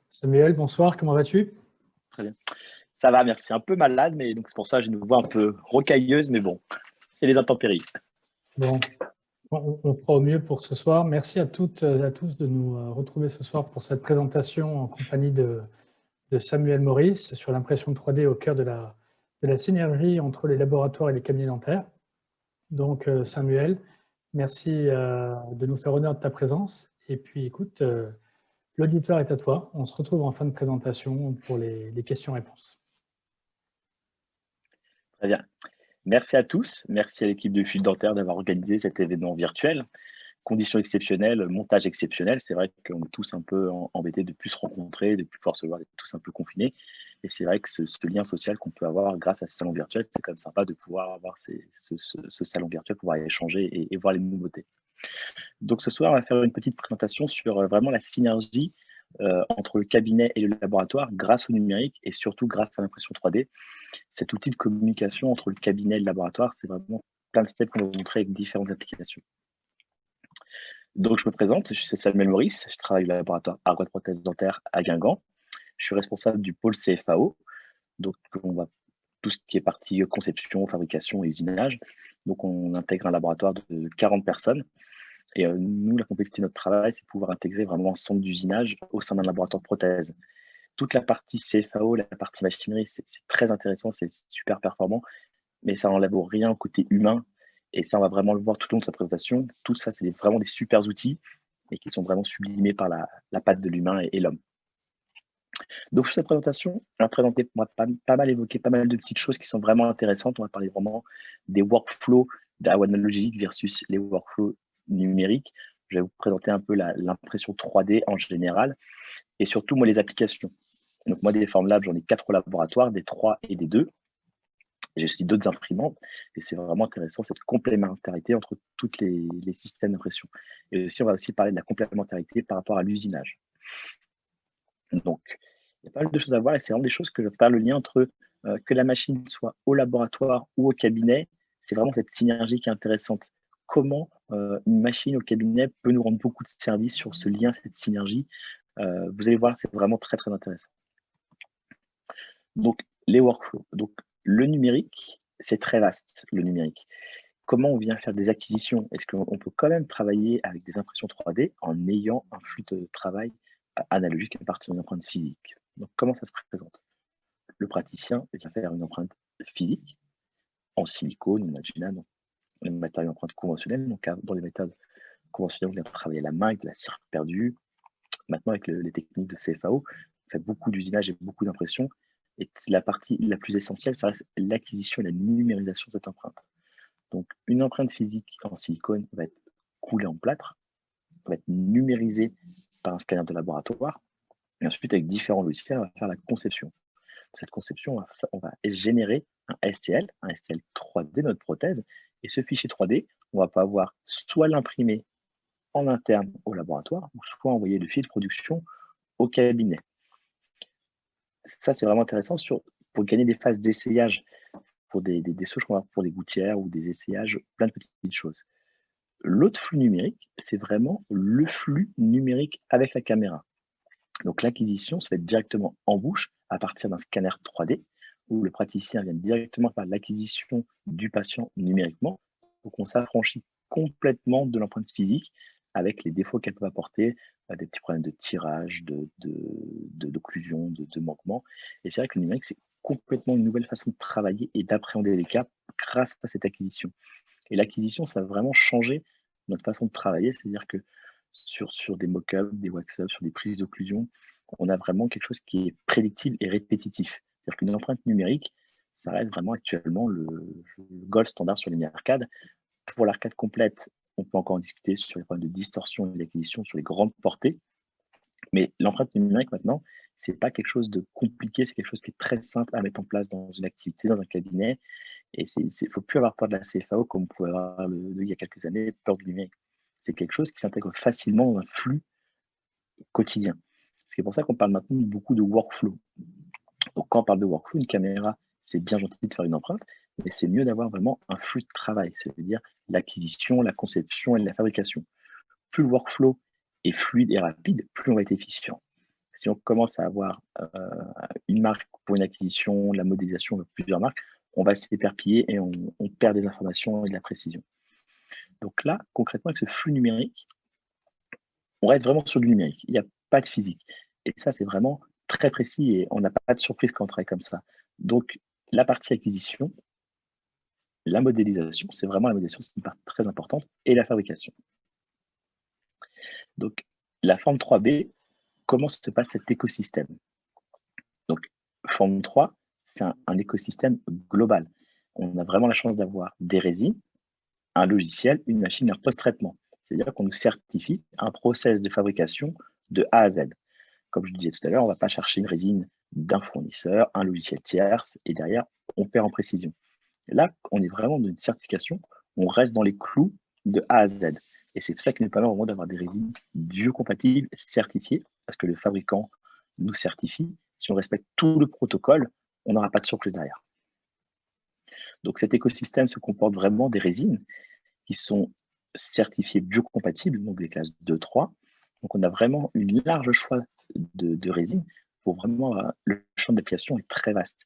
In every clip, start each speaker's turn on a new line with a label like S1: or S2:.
S1: Samuel, bonsoir, comment vas-tu?
S2: Très bien. Ça va, merci. Un peu malade, mais donc c'est pour ça que j'ai une voix un peu rocailleuse, mais bon, c'est les intempéries.
S1: Bon, on fera au mieux pour ce soir. Merci à toutes et à tous de nous retrouver ce soir pour cette présentation en compagnie de Samuel Maurice sur l'impression 3D au cœur de la synergie entre les laboratoires et les cabinets dentaires. Donc, Samuel, merci de nous faire honneur de ta présence. Et puis, écoute, l'auditeur est à toi. On se retrouve en fin de présentation pour les questions-réponses.
S2: Très bien. Merci à tous. Merci à l'équipe de Fil Dentaire d'avoir organisé cet événement virtuel. Conditions exceptionnelles, montage exceptionnel. C'est vrai qu'on est tous un peu embêtés de ne plus se rencontrer, de ne plus pouvoir se voir, d'être tous un peu confinés. Et c'est vrai que ce lien social qu'on peut avoir grâce à ce salon virtuel, c'est quand même sympa de pouvoir avoir ce salon virtuel, pouvoir échanger et voir les nouveautés. Donc ce soir, on va faire une petite présentation sur vraiment la synergie entre le cabinet et le laboratoire grâce au numérique et surtout grâce à l'impression 3D. Cet outil de communication entre le cabinet et le laboratoire, c'est vraiment plein de steps qu'on va vous montrer avec différentes applications. Donc je me présente, je suis Samuel Maurice, je travaille au laboratoire Argot Prothèse Dentaire à Guingamp. Je suis responsable du pôle CFAO, donc on va tout ce qui est partie conception, fabrication et usinage. Donc on intègre un laboratoire de 40 personnes. Et nous, la complexité de notre travail, c'est de pouvoir intégrer vraiment un centre d'usinage au sein d'un laboratoire de prothèse. Toute la partie CFAO, la partie machinerie, c'est très intéressant, c'est super performant, mais ça n'enlève rien au côté humain. Et ça, on va vraiment le voir tout au long de sa présentation. Tout ça, c'est vraiment des super outils et qui sont vraiment sublimés par la patte de l'humain et l'homme. Donc, sur cette présentation, on va présenter, on va pas mal évoquer pas mal de petites choses qui sont vraiment intéressantes. On va parler vraiment des workflows analogiques versus les workflows numériques. Je vais vous présenter un peu l'impression 3D en général et surtout, moi, les applications. Donc, moi, des Formlab, j'en ai 4 au laboratoire, des 3 et des 2. J'ai aussi d'autres imprimantes et c'est vraiment intéressant cette complémentarité entre tous les systèmes d'impression. Et aussi, on va aussi parler de la complémentarité par rapport à l'usinage. Donc, il y a pas mal de choses à voir et c'est vraiment des choses que je parle le lien entre que la machine soit au laboratoire ou au cabinet. C'est vraiment cette synergie qui est intéressante. Comment une machine au cabinet peut nous rendre beaucoup de services sur ce lien, cette synergie. Vous allez voir, c'est vraiment très, très intéressant. Donc, les workflows. Donc, le numérique, c'est très vaste, le numérique. Comment on vient faire des acquisitions? Est-ce qu'on peut quand même travailler avec des impressions 3D en ayant un flux de travail analogique à partir d'une empreinte physique? Donc, comment ça se présente? Le praticien vient faire une empreinte physique en silicone, imaginez, dans les matériaux empreintes conventionnelles. Donc, dans les méthodes conventionnelles, on vient travailler à la main avec de la cire perdue. Maintenant, avec les techniques de CFAO, on fait beaucoup d'usinage et beaucoup d'impression. Et la partie la plus essentielle, ça reste l'acquisition et la numérisation de cette empreinte. Donc, une empreinte physique en silicone va être coulée en plâtre, va être numérisée par un scanner de laboratoire. Et ensuite, avec différents logiciels, on va faire la conception. Pour cette conception, on va générer un STL 3D de notre prothèse. Et ce fichier 3D, on va pouvoir soit l'imprimer en interne au laboratoire, ou soit envoyer le fichier de production au cabinet. Ça, c'est vraiment intéressant pour gagner des phases d'essayage, pour des choses qu'on va pour des gouttières ou des essayages, plein de petites choses. L'autre flux numérique, c'est vraiment le flux numérique avec la caméra. Donc l'acquisition se fait directement en bouche à partir d'un scanner 3D où le praticien vient directement faire l'acquisition du patient numériquement. Donc on s'affranchit complètement de l'empreinte physique avec les défauts qu'elle peut apporter, des petits problèmes de tirage, d'occlusion, de manquement. Et c'est vrai que le numérique, c'est complètement une nouvelle façon de travailler et d'appréhender les cas grâce à cette acquisition. Et l'acquisition, ça a vraiment changé notre façon de travailler, c'est-à-dire que sur des mock-ups, des wax-ups, sur des prises d'occlusion, on a vraiment quelque chose qui est prédictible et répétitif. C'est-à-dire qu'une empreinte numérique, ça reste vraiment actuellement le gold standard sur les mini-arcades. Pour l'arcade complète, on peut encore en discuter sur les problèmes de distorsion et d'acquisition sur les grandes portées. Mais l'empreinte numérique maintenant, c'est pas quelque chose de compliqué, c'est quelque chose qui est très simple à mettre en place dans une activité, dans un cabinet. Et il ne faut plus avoir peur de la CFAO comme on pouvait avoir il y a quelques années, peur du numérique. C'est quelque chose qui s'intègre facilement dans un flux quotidien. C'est pour ça qu'on parle maintenant beaucoup de workflow. Donc quand on parle de workflow, une caméra, c'est bien gentil de faire une empreinte, mais c'est mieux d'avoir vraiment un flux de travail, c'est-à-dire l'acquisition, la conception et la fabrication. Plus le workflow est fluide et rapide, plus on va être efficient. Si on commence à avoir une marque pour une acquisition, la modélisation de plusieurs marques, on va s'éperpiller et on perd des informations et de la précision. Donc là, concrètement, avec ce flux numérique, on reste vraiment sur du numérique. Il n'y a pas de physique. Et ça, c'est vraiment très précis et on n'a pas de surprise quand on travaille comme ça. Donc, la partie acquisition, la modélisation, c'est vraiment la modélisation, c'est une part très importante, et la fabrication. Donc, la forme 3B, comment se passe cet écosystème? Donc, forme 3, c'est un écosystème global. On a vraiment la chance d'avoir des résines, un logiciel, une machine, un post-traitement. C'est-à-dire qu'on nous certifie un process de fabrication de A à Z. Comme je le disais tout à l'heure, on ne va pas chercher une résine d'un fournisseur, un logiciel tierce, et derrière, on perd en précision. Et là, on est vraiment dans une certification, on reste dans les clous de A à Z. Et c'est ça qui nous permet vraiment d'avoir des résines biocompatibles, certifiées, parce que le fabricant nous certifie. Si on respecte tout le protocole, on n'aura pas de surprise derrière. Donc cet écosystème se comporte vraiment des résines qui sont certifiées biocompatibles, donc des classes 2, 3. Donc on a vraiment une large choix de résines pour vraiment le champ d'application est très vaste.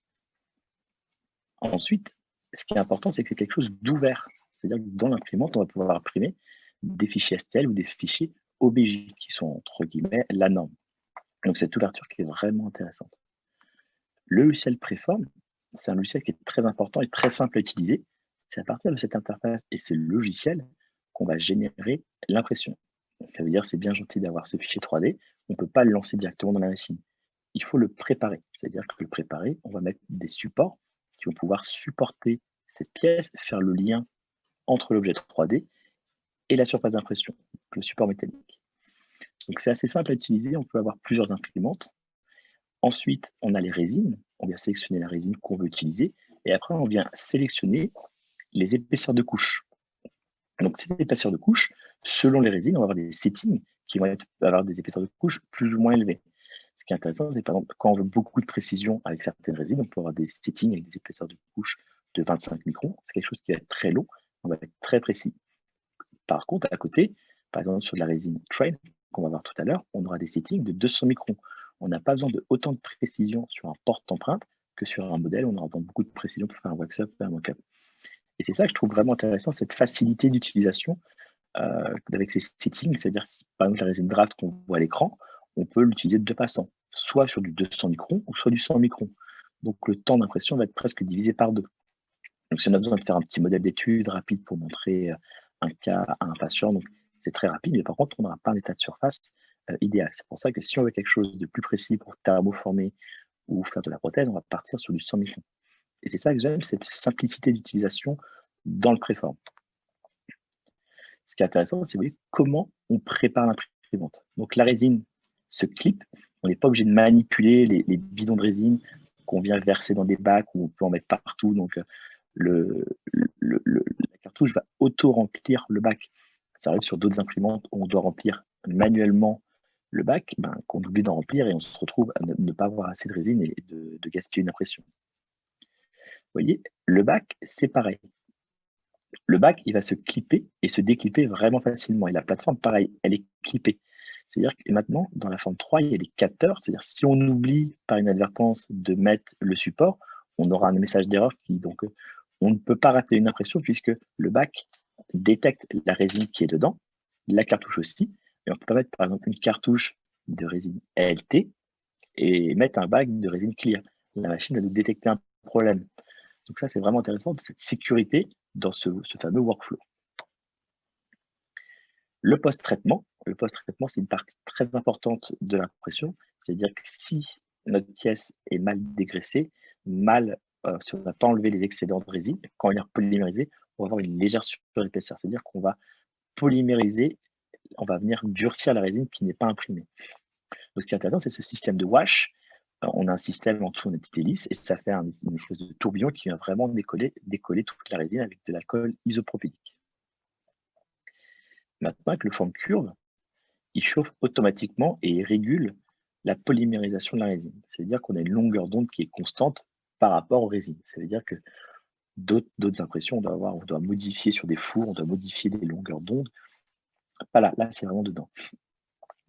S2: Ensuite, ce qui est important, c'est que c'est quelque chose d'ouvert. C'est-à-dire que dans l'imprimante, on va pouvoir imprimer des fichiers STL ou des fichiers OBJ qui sont entre guillemets la norme. Donc cette ouverture qui est vraiment intéressante. Le logiciel Préform, c'est un logiciel qui est très important et très simple à utiliser. C'est à partir de cette interface et ce logiciel qu'on va générer l'impression. Ça veut dire c'est bien gentil d'avoir ce fichier 3D, on ne peut pas le lancer directement dans la machine. Il faut le préparer. C'est-à-dire que le préparer, on va mettre des supports qui vont pouvoir supporter cette pièce, faire le lien entre l'objet 3D et la surface d'impression, le support métallique. Donc c'est assez simple à utiliser, on peut avoir plusieurs imprimantes. Ensuite, on a les résines, on vient sélectionner la résine qu'on veut utiliser, et après on vient sélectionner les épaisseurs de couche. Donc ces épaisseurs de couche, selon les résines, on va avoir des settings qui vont avoir des épaisseurs de couche plus ou moins élevées. Ce qui est intéressant, c'est par exemple, quand on veut beaucoup de précision avec certaines résines, on peut avoir des settings avec des épaisseurs de couche de 25 microns. C'est quelque chose qui va être très long, on va être très précis. Par contre, à côté, par exemple sur de la résine Train, qu'on va voir tout à l'heure, on aura des settings de 200 microns. On n'a pas besoin de autant de précision sur un porte-empreinte que sur un modèle, on aura besoin de beaucoup de précision pour faire un wax-up et un mock-up. Et c'est ça que je trouve vraiment intéressant, cette facilité d'utilisation avec ces settings, c'est-à-dire par exemple la résine draft qu'on voit à l'écran, on peut l'utiliser de deux façons, soit sur du 200 microns ou soit du 100 microns. Donc le temps d'impression va être presque divisé par deux. Donc si on a besoin de faire un petit modèle d'étude rapide pour montrer un cas à un patient, donc c'est très rapide, mais par contre on n'aura pas un état de surface idéal. C'est pour ça que si on veut quelque chose de plus précis pour thermoformer ou faire de la prothèse, on va partir sur du 100 microns. Et c'est ça que j'aime, cette simplicité d'utilisation dans le préform. Ce qui est intéressant, c'est comment on prépare l'imprimante. Donc la résine se clip, on n'est pas obligé de manipuler les bidons de résine qu'on vient verser dans des bacs où on peut en mettre partout. Donc la cartouche va auto-remplir le bac. Ça arrive sur d'autres imprimantes où on doit remplir manuellement le bac, qu'on oublie d'en remplir et on se retrouve à ne pas avoir assez de résine et de gaspiller une impression. Vous voyez, le bac, c'est pareil. Le bac, il va se clipper et se déclipper vraiment facilement. Et la plateforme, pareil, elle est clippée. C'est-à-dire que maintenant, dans la forme 3, il y a des capteurs. C'est-à-dire si on oublie par inadvertance de mettre le support, on aura un message d'erreur qui, donc, on ne peut pas rater une impression puisque le bac détecte la résine qui est dedans, la cartouche aussi. Et on peut pas mettre, par exemple, une cartouche de résine LT et mettre un bac de résine clear. La machine va nous détecter un problème. Donc ça, c'est vraiment intéressant, cette sécurité dans ce fameux workflow. Le post-traitement, c'est une partie très importante de l'impression. C'est-à-dire que si notre pièce est mal dégraissée, si on n'a pas enlevé les excédents de résine, quand on vient polymériser, on va avoir une légère surépaisseur. C'est-à-dire qu'on va polymériser, on va venir durcir la résine qui n'est pas imprimée. Donc ce qui est intéressant, c'est ce système de wash. On a un système en dessous, on a une petite hélice, et ça fait une espèce de tourbillon qui vient vraiment décoller toute la résine avec de l'alcool isopropylique. Maintenant, avec le forme curve, il chauffe automatiquement et il régule la polymérisation de la résine. C'est-à-dire qu'on a une longueur d'onde qui est constante par rapport aux résines. Ça veut dire que d'autres impressions, on doit modifier sur des fours, on doit modifier les longueurs d'onde. Pas là, c'est vraiment dedans.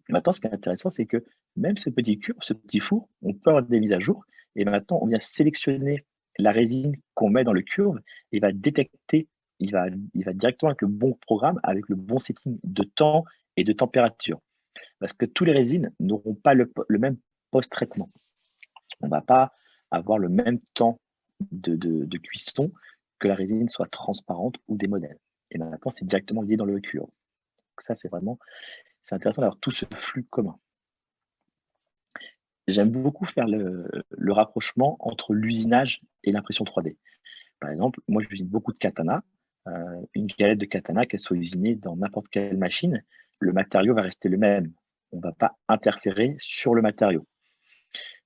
S2: Maintenant, ce qui est intéressant, c'est que même ce petit curve, ce petit four, on peut avoir des mises à jour. Et maintenant, on vient sélectionner la résine qu'on met dans le curve et il va détecter, il va directement avec le bon programme, avec le bon setting de temps et de température. Parce que toutes les résines n'auront pas le même post-traitement. On ne va pas avoir le même temps de cuisson, que la résine soit transparente ou démodèle. Et maintenant, c'est directement lié dans le curve. Donc ça, c'est intéressant d'avoir tout ce flux commun. J'aime beaucoup faire le rapprochement entre l'usinage et l'impression 3D. Par exemple, moi, j'usine beaucoup de katana. Une galette de katana, qu'elle soit usinée dans n'importe quelle machine, le matériau va rester le même. On ne va pas interférer sur le matériau.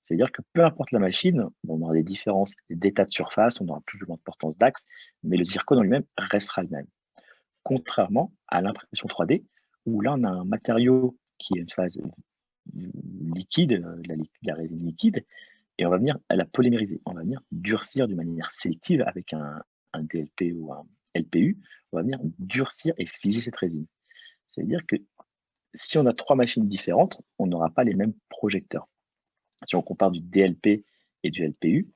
S2: C'est-à-dire que peu importe la machine, on aura des différences d'état de surface, on aura plus ou moins de portance d'axe, mais le zircon en lui-même restera le même. Contrairement à l'impression 3D, où là, on a un matériau qui est une phase liquide, la résine liquide, et on va venir la polymériser. On va venir durcir d'une manière sélective avec un DLP ou un LPU. On va venir durcir et figer cette résine. C'est-à-dire que si on a 3 machines différentes, on n'aura pas les mêmes projecteurs. Si on compare du DLP et du LPU,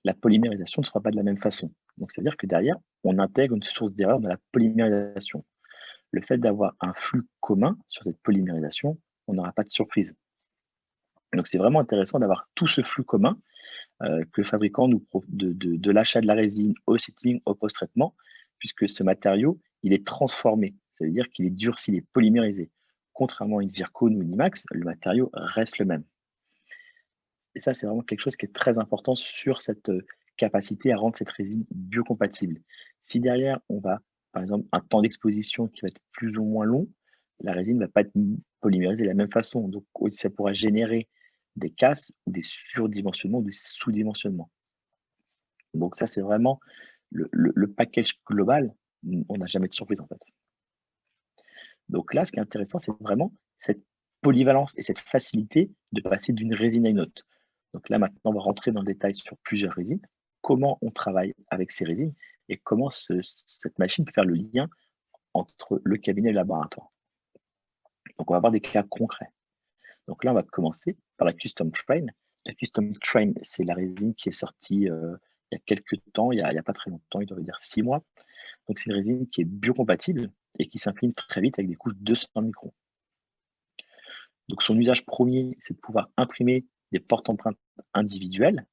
S2: la polymérisation ne sera pas de la même façon. Donc, c'est-à-dire que derrière, on intègre une source d'erreur dans la polymérisation. Le fait d'avoir un flux commun sur cette polymérisation, on n'aura pas de surprise. Donc, c'est vraiment intéressant d'avoir tout ce flux commun que le fabricant nous de l'achat de la résine au setting, au post-traitement, puisque ce matériau, il est transformé. Ça veut dire qu'il est durci, il est polymérisé. Contrairement à une zircon ou une IMAX, le matériau reste le même. Et ça, c'est vraiment quelque chose qui est très important sur cette capacité à rendre cette résine biocompatible. Si derrière, on va, par exemple, un temps d'exposition qui va être plus ou moins long, la résine ne va pas être polymérisée de la même façon. Donc, ça pourra générer des casses ou des surdimensionnements ou des sous-dimensionnements. Donc, ça, c'est vraiment le package global. On n'a jamais de surprise, en fait. Donc là, ce qui est intéressant, c'est vraiment cette polyvalence et cette facilité de passer d'une résine à une autre. Donc là, maintenant, on va rentrer dans le détail sur plusieurs résines, comment on travaille avec ces résines et comment cette machine peut faire le lien entre le cabinet et le laboratoire. Donc, on va avoir des cas concrets. Donc là, on va commencer par la Custom Train. La Custom Train, c'est la résine qui est sortie il y a quelques temps, il n'y a pas très longtemps, il doit dire 6 mois. Donc, c'est une résine qui est biocompatible et qui s'imprime très vite avec des couches de 200 microns. Donc, son usage premier, c'est de pouvoir imprimer des porte-empreintes individuelles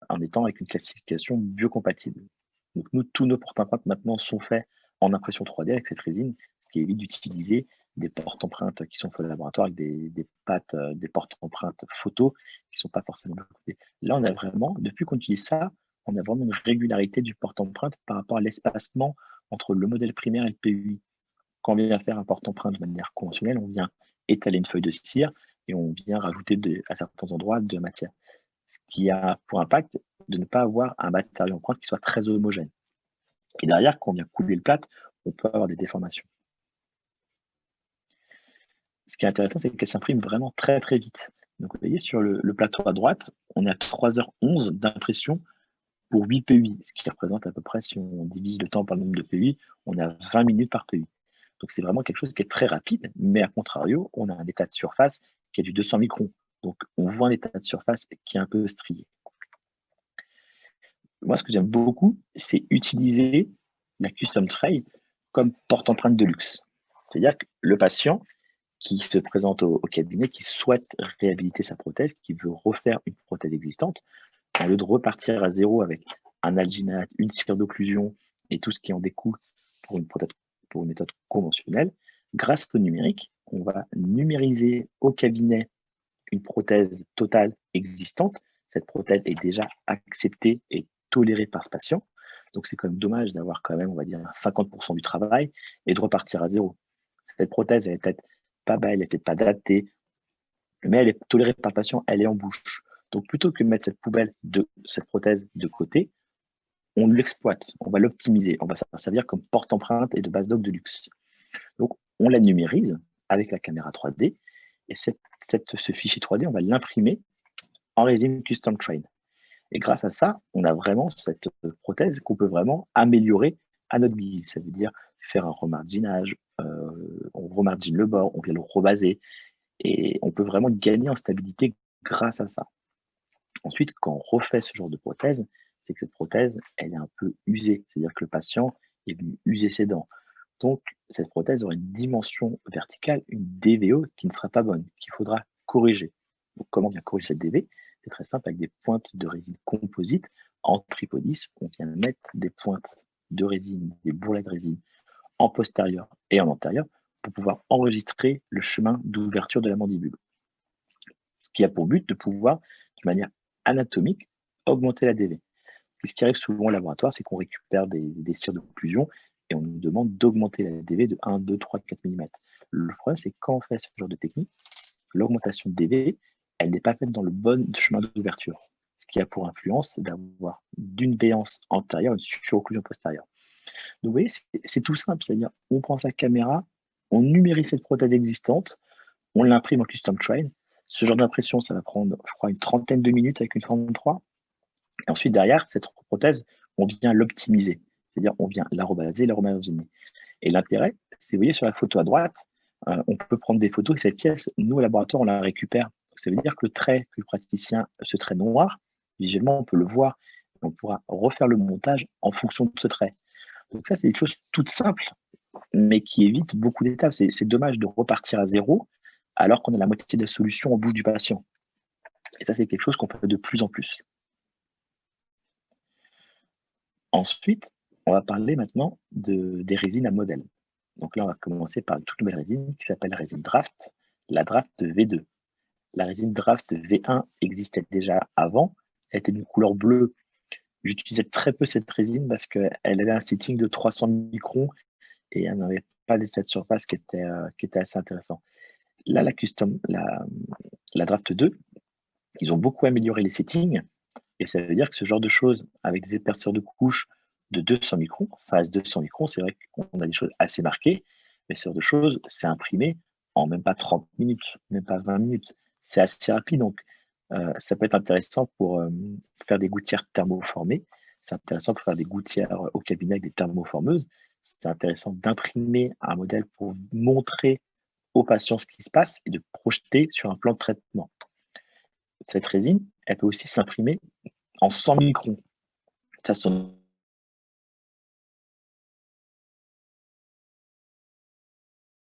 S2: en étant avec une classification biocompatible. Donc, nous, tous nos porte-empreintes maintenant sont faits en impression 3D avec cette résine, ce qui évite d'utiliser des porte-empreintes qui sont faits au laboratoire avec des pattes, des porte-empreintes photo qui ne sont pas forcément biocompatibles. Là, on a vraiment, depuis qu'on utilise ça, on a vraiment une régularité du porte-empreinte par rapport à l'espacement entre le modèle primaire et le PUI. Quand on vient faire un porte-empreinte de manière conventionnelle, on vient étaler une feuille de cire et on vient rajouter à certains endroits de matière. Ce qui a pour impact de ne pas avoir un matériau empreinte qui soit très homogène. Et derrière, quand on vient couler le plâtre, on peut avoir des déformations. Ce qui est intéressant, c'est qu'elle s'imprime vraiment très très vite. Donc vous voyez, sur le plateau à droite, on a 3h11 d'impression pour 8 PUI, ce qui représente à peu près, si on divise le temps par le nombre de PUI, on a 20 minutes par PUI. Donc c'est vraiment quelque chose qui est très rapide, mais à contrario, on a un état de surface qui est du 200 microns. Donc on voit un état de surface qui est un peu strié. Moi, ce que j'aime beaucoup, c'est utiliser la custom tray comme porte-empreinte de luxe. C'est-à-dire que le patient qui se présente au cabinet, qui souhaite réhabiliter sa prothèse, qui veut refaire une prothèse existante, au lieu de repartir à zéro avec un alginate, une cire d'occlusion et tout ce qui en découle pour une méthode conventionnelle, grâce au numérique, on va numériser au cabinet une prothèse totale existante. Cette prothèse est déjà acceptée et tolérée par ce patient. Donc, c'est quand même dommage d'avoir quand même, on va dire, 50% du travail et de repartir à zéro. Cette prothèse, elle est peut-être pas belle, elle n'est peut-être pas adaptée, mais elle est tolérée par le patient, elle est en bouche. Donc, plutôt que de mettre cette prothèse de côté, on l'exploite, on va l'optimiser, on va s'en servir comme porte-empreinte et de base doc de luxe. Donc, on la numérise avec la caméra 3D et ce fichier 3D, on va l'imprimer en résine Custom Train. Et grâce à ça, on a vraiment cette prothèse qu'on peut vraiment améliorer à notre guise. Ça veut dire faire un remarginage, on remargine le bord, on vient le rebaser. Et on peut vraiment gagner en stabilité grâce à ça. Ensuite, quand on refait ce genre de prothèse, c'est que cette prothèse, elle est un peu usée. C'est-à-dire que le patient est venu user ses dents. Donc, cette prothèse aura une dimension verticale, une DVO qui ne sera pas bonne, qu'il faudra corriger. Donc, comment bien corriger cette DV? C'est très simple, avec des pointes de résine composite en tripodis. On vient mettre des pointes de résine, des bourrelets de résine en postérieur et en antérieur pour pouvoir enregistrer le chemin d'ouverture de la mandibule. Ce qui a pour but de pouvoir, de manière anatomique, augmenter la DV. Ce qui arrive souvent au laboratoire, c'est qu'on récupère des cires d'occlusion et on nous demande d'augmenter la DV de 1, 2, 3, 4 mm. Le problème, c'est que quand on fait ce genre de technique, l'augmentation de DV, elle n'est pas faite dans le bon chemin d'ouverture. Ce qui a pour influence d'avoir d'une béance antérieure, une surocclusion postérieure. Donc, vous voyez, c'est tout simple, c'est-à-dire on prend sa caméra, on numérise cette prothèse existante, on l'imprime en custom train. Ce genre d'impression, ça va prendre, je crois, une trentaine de minutes avec une forme 3. Et ensuite, derrière, cette prothèse, on vient l'optimiser. C'est-à-dire, on vient la rebaser, la remasiner. Et l'intérêt, c'est, vous voyez, sur la photo à droite, on peut prendre des photos et cette pièce, nous, au laboratoire, on la récupère. Donc, ça veut dire que le trait que le praticien, ce trait noir, visuellement, on peut le voir. On pourra refaire le montage en fonction de ce trait. Donc ça, c'est des choses toutes simples, mais qui évitent beaucoup d'étapes. C'est dommage de repartir à zéro alors qu'on a la moitié de la solution au bout du patient. Et ça, c'est quelque chose qu'on fait de plus en plus. Ensuite, on va parler maintenant des résines à modèle. Donc là, on va commencer par une toute nouvelle résine qui s'appelle la résine Draft, la Draft V2. La résine Draft V1 existait déjà avant, elle était d'une couleur bleue. J'utilisais très peu cette résine parce qu'elle avait un setting de 300 microns et elle n'avait pas d'état de surface qui était assez intéressant. Là, la Draft 2, ils ont beaucoup amélioré les settings et ça veut dire que ce genre de choses avec des épaisseurs de couche de 200 microns, ça reste 200 microns, c'est vrai qu'on a des choses assez marquées, mais ce genre de choses, c'est imprimé en même pas 30 minutes, même pas 20 minutes. C'est assez rapide, donc ça peut être intéressant pour faire des gouttières thermoformées. C'est intéressant pour faire des gouttières au cabinet avec des thermoformeuses. C'est intéressant d'imprimer un modèle pour montrer aux patients ce qui se passe et de projeter sur un plan de traitement. Cette résine, elle peut aussi s'imprimer en 100 microns. Ça sonne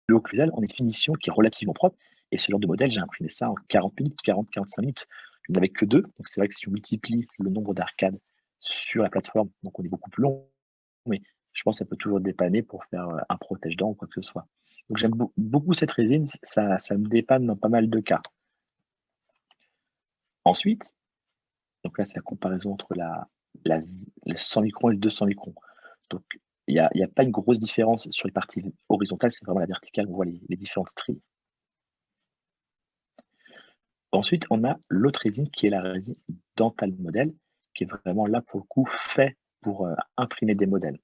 S2: l'occlusal en une finition qui est relativement propre. Et ce genre de modèle, j'ai imprimé ça en 40 minutes, 40-45 minutes. Il n'y en avait que 2. Donc c'est vrai que si on multiplie le nombre d'arcades sur la plateforme, donc on est beaucoup plus long. Mais je pense que ça peut toujours dépanner pour faire un protège-dents ou quoi que ce soit. Donc j'aime beaucoup cette résine, ça me dépanne dans pas mal de cas. Ensuite, donc là, c'est la comparaison entre les 100 microns et les 200 microns. Donc, il n'y a pas une grosse différence sur les parties horizontales, c'est vraiment la verticale, on voit les différentes stries. Ensuite, on a l'autre résine qui est la résine Dental Model, qui est vraiment là pour le coup fait pour imprimer des modèles.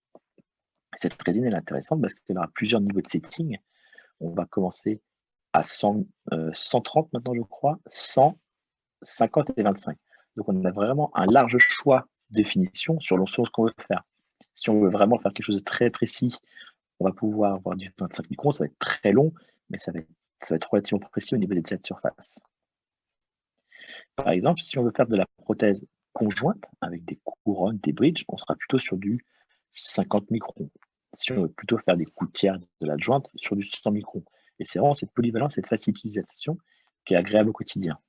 S2: Cette résine elle est intéressante parce qu'elle aura plusieurs niveaux de setting. On va commencer à 130 maintenant, je crois, 100, 50 et 25. Donc, on a vraiment un large choix de finition sur ce qu'on veut faire. Si on veut vraiment faire quelque chose de très précis, on va pouvoir avoir du 25 microns, ça va être très long, mais ça va être relativement précis au niveau des états de surface. Par exemple, si on veut faire de la prothèse conjointe avec des couronnes, des bridges, on sera plutôt sur du 50 microns. Si on veut plutôt faire des gouttières de la jointe, sur du 100 microns. Et c'est vraiment cette polyvalence, cette facilité d'utilisation qui est agréable au quotidien.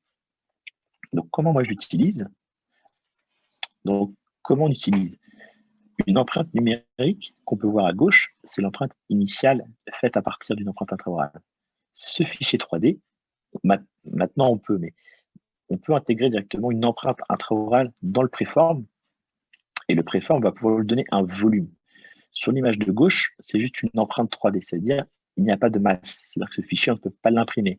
S2: Donc, comment moi je l'utilise? Donc, comment on utilise? Une empreinte numérique qu'on peut voir à gauche, c'est l'empreinte initiale faite à partir d'une empreinte intraorale. Ce fichier 3D, maintenant on peut, mais on peut intégrer directement une empreinte intraorale dans le préform et le préform va pouvoir lui donner un volume. Sur l'image de gauche, c'est juste une empreinte 3D, c'est-à-dire il n'y a pas de masse, c'est-à-dire que ce fichier, on ne peut pas l'imprimer.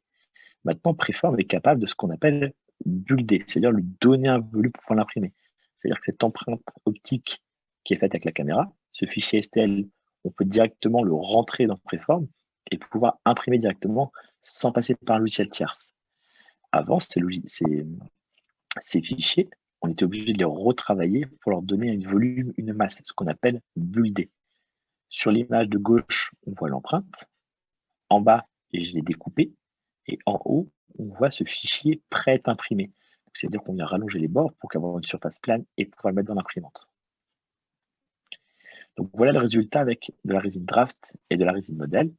S2: Maintenant, préform est capable de ce qu'on appelle builder, c'est-à-dire lui donner un volume pour pouvoir l'imprimer. C'est-à-dire que cette empreinte optique qui est faite avec la caméra, ce fichier STL, on peut directement le rentrer dans préform et pouvoir imprimer directement sans passer par un logiciel tierce. Avant, ces fichiers, on était obligé de les retravailler pour leur donner un volume, une masse, ce qu'on appelle builder. Sur l'image de gauche, on voit l'empreinte. En bas, je l'ai découpée. Et en haut, on voit ce fichier prêt à être imprimé. C'est-à-dire qu'on vient rallonger les bords pour avoir une surface plane et pouvoir le mettre dans l'imprimante. Donc voilà le résultat avec de la résine draft et de la résine modèle.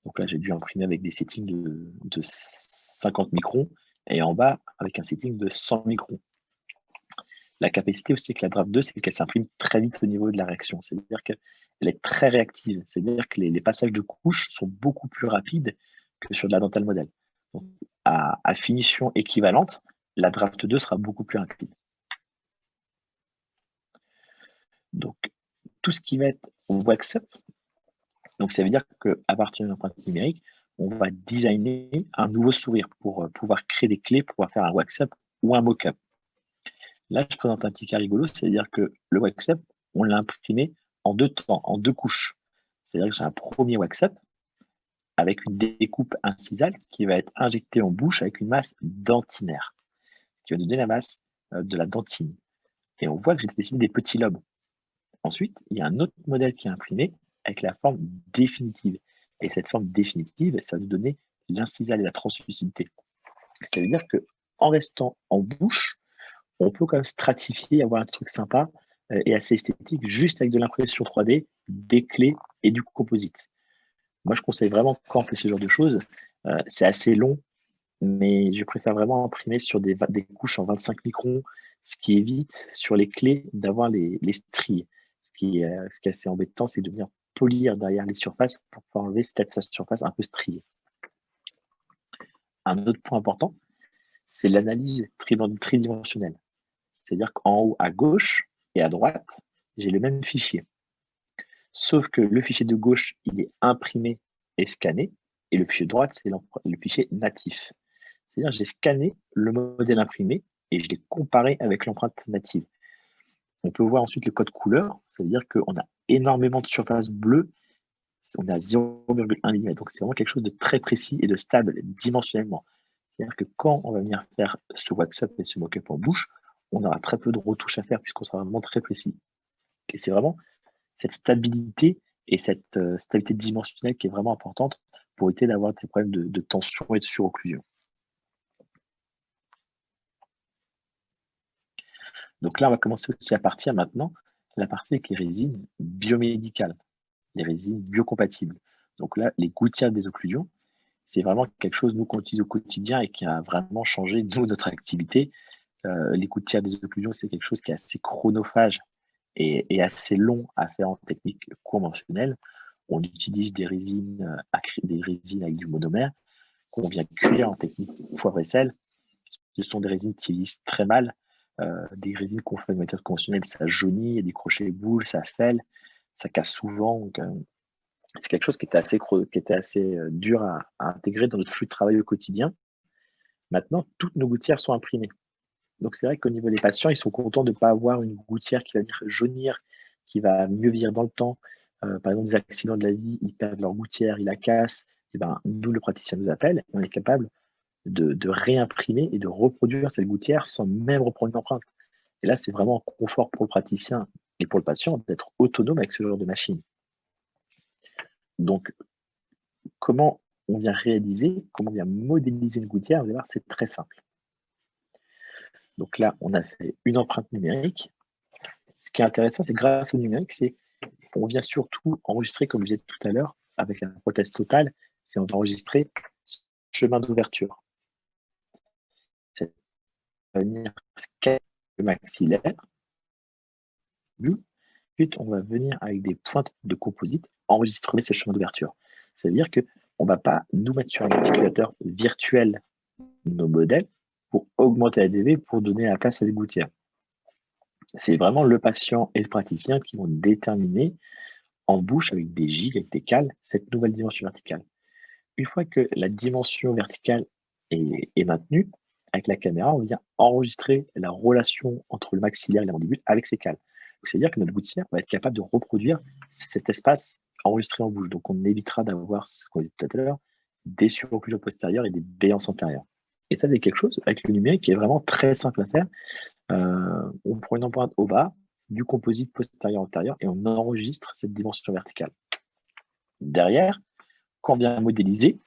S2: Donc là, j'ai dû imprimer avec des settings de 50 microns et en bas avec un setting de 100 microns. La capacité aussi avec la Draft 2, c'est qu'elle s'imprime très vite au niveau de la réaction. C'est-à-dire qu'elle est très réactive. C'est-à-dire que les passages de couches sont beaucoup plus rapides que sur de la dentelle modèle. Donc, à finition équivalente, la Draft 2 sera beaucoup plus rapide. Donc, tout ce qui va être wax up, donc ça veut dire qu'à partir d'une empreinte numérique, on va designer un nouveau sourire pour pouvoir créer des clés pour pouvoir faire un wax up ou un mock-up. Là, je présente un petit cas rigolo, c'est-à-dire que le wax up, on l'a imprimé en 2 temps, en 2 couches. C'est-à-dire que j'ai un premier wax up avec une découpe incisale qui va être injectée en bouche avec une masse dentinaire, ce qui va nous donner la masse de la dentine. Et on voit que j'ai dessiné des petits lobes. Ensuite, il y a un autre modèle qui est imprimé avec la forme définitive. Et cette forme définitive, ça va nous donner l'incisale et la translucidité. Ça veut dire qu'en restant en bouche, on peut quand même stratifier, avoir un truc sympa et assez esthétique, juste avec de l'impression 3D, des clés et du composite. Moi, je conseille vraiment, quand on fait ce genre de choses, c'est assez long, mais je préfère vraiment imprimer sur des couches en 25 microns, ce qui évite sur les clés d'avoir les stries. Ce qui est assez embêtant, c'est de venir polir derrière les surfaces pour pouvoir enlever cette surface un peu striée. Un autre point important, c'est l'analyse tridimensionnelle. C'est-à-dire qu'en haut à gauche et à droite, j'ai le même fichier. Sauf que le fichier de gauche, il est imprimé et scanné, et le fichier de droite, c'est le fichier natif. C'est-à-dire que j'ai scanné le modèle imprimé et je l'ai comparé avec l'empreinte native. On peut voir ensuite le code couleur, ça veut dire qu'on a énormément de surface bleue, on est à 0,1 mm, donc c'est vraiment quelque chose de très précis et de stable dimensionnellement. C'est-à-dire que quand on va venir faire ce wax-up et ce mock-up en bouche, on aura très peu de retouches à faire puisqu'on sera vraiment très précis. Et c'est vraiment cette stabilité et cette stabilité dimensionnelle qui est vraiment importante pour éviter d'avoir ces problèmes de tension et de surocclusion. Donc là, on va commencer aussi à partir maintenant, la partie avec les résines biomédicales, les résines biocompatibles. Donc là, les gouttières des occlusions, c'est vraiment quelque chose, nous, qu'on utilise au quotidien et qui a vraiment changé, nous, notre activité. Les gouttières des occlusions, c'est quelque chose qui est assez chronophage et assez long à faire en technique conventionnelle. On utilise des résines avec du monomère qu'on vient cuire en technique poivre et sel. Ce sont des résines qui vieillissent très mal. Des résines qu'on fait de méthode conventionnelle, ça jaunit, il y a des crochets boules, ça fêle, ça casse souvent. Donc, c'est quelque chose qui était assez dur à intégrer dans notre flux de travail au quotidien. Maintenant, toutes nos gouttières sont imprimées. Donc, c'est vrai qu'au niveau des patients, ils sont contents de ne pas avoir une gouttière qui va venir jaunir, qui va mieux vieillir dans le temps. Par exemple, des accidents de la vie, ils perdent leur gouttière, ils la cassent. Et ben, nous, le praticien nous appelle et on est capable de réimprimer et de reproduire cette gouttière sans même reprendre une empreinte. Et là, c'est vraiment un confort pour le praticien et pour le patient d'être autonome avec ce genre de machine. Donc, comment on vient réaliser, comment on vient modéliser une gouttière, vous allez voir, c'est très simple. Donc là, on a fait une empreinte numérique. Ce qui est intéressant, c'est grâce au numérique, c'est on vient surtout enregistrer, comme je disais tout à l'heure, avec la prothèse totale, c'est on va enregistrer chemin d'ouverture. C'est venir scanner le maxillaire. Ensuite, on va venir avec des pointes de composite enregistrer ce chemin d'ouverture. C'est-à-dire qu'on ne va pas nous mettre sur un articulateur virtuel nos modèles pour augmenter la DV pour donner la place à des gouttières. C'est vraiment le patient et le praticien qui vont déterminer en bouche avec des gigs, avec des cales, cette nouvelle dimension verticale. Une fois que la dimension verticale est maintenue, avec la caméra, on vient enregistrer la relation entre le maxillaire et la mandibule avec ces cales. C'est-à-dire que notre gouttière va être capable de reproduire cet espace enregistré en bouche. Donc, on évitera d'avoir, ce qu'on disait tout à l'heure, des surocclusions postérieures et des béances antérieures. Et ça, c'est quelque chose avec le numérique qui est vraiment très simple à faire. On prend une empreinte au bas, du composite postérieur-antérieur et on enregistre cette dimension verticale. Derrière, quand on vient modéliser,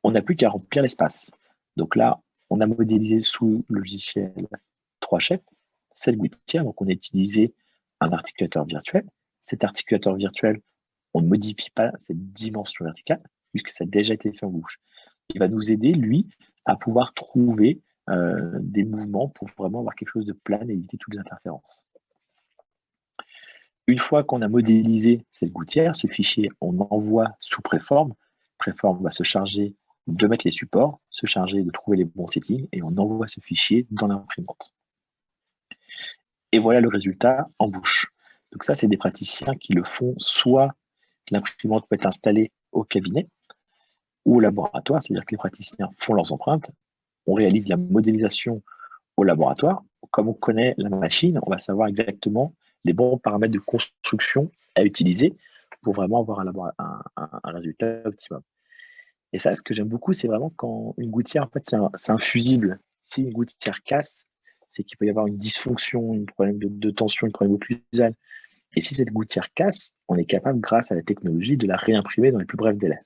S2: on n'a plus qu'à remplir l'espace. Donc là, on a modélisé sous le logiciel 3Chef cette gouttière. Donc, on a utilisé un articulateur virtuel. Cet articulateur virtuel, on ne modifie pas cette dimension verticale puisque ça a déjà été fait en bouche. Il va nous aider, lui, à pouvoir trouver des mouvements pour vraiment avoir quelque chose de plat et éviter toutes les interférences. Une fois qu'on a modélisé cette gouttière, ce fichier, on envoie sous préforme. Préforme va se charger de mettre les supports, se charger de trouver les bons settings et on envoie ce fichier dans l'imprimante. Et voilà le résultat en bouche. Donc ça, c'est des praticiens qui le font soit l'imprimante peut être installée au cabinet ou au laboratoire, c'est-à-dire que les praticiens font leurs empreintes, on réalise la modélisation au laboratoire. Comme on connaît la machine, on va savoir exactement les bons paramètres de construction à utiliser pour vraiment avoir un résultat optimum. Et ça, ce que j'aime beaucoup, c'est vraiment quand une gouttière, en fait, c'est un fusible. Si une gouttière casse, c'est qu'il peut y avoir une dysfonction, un problème de tension, un problème occlusal. Et si cette gouttière casse, on est capable, grâce à la technologie, de la réimprimer dans les plus brefs délais.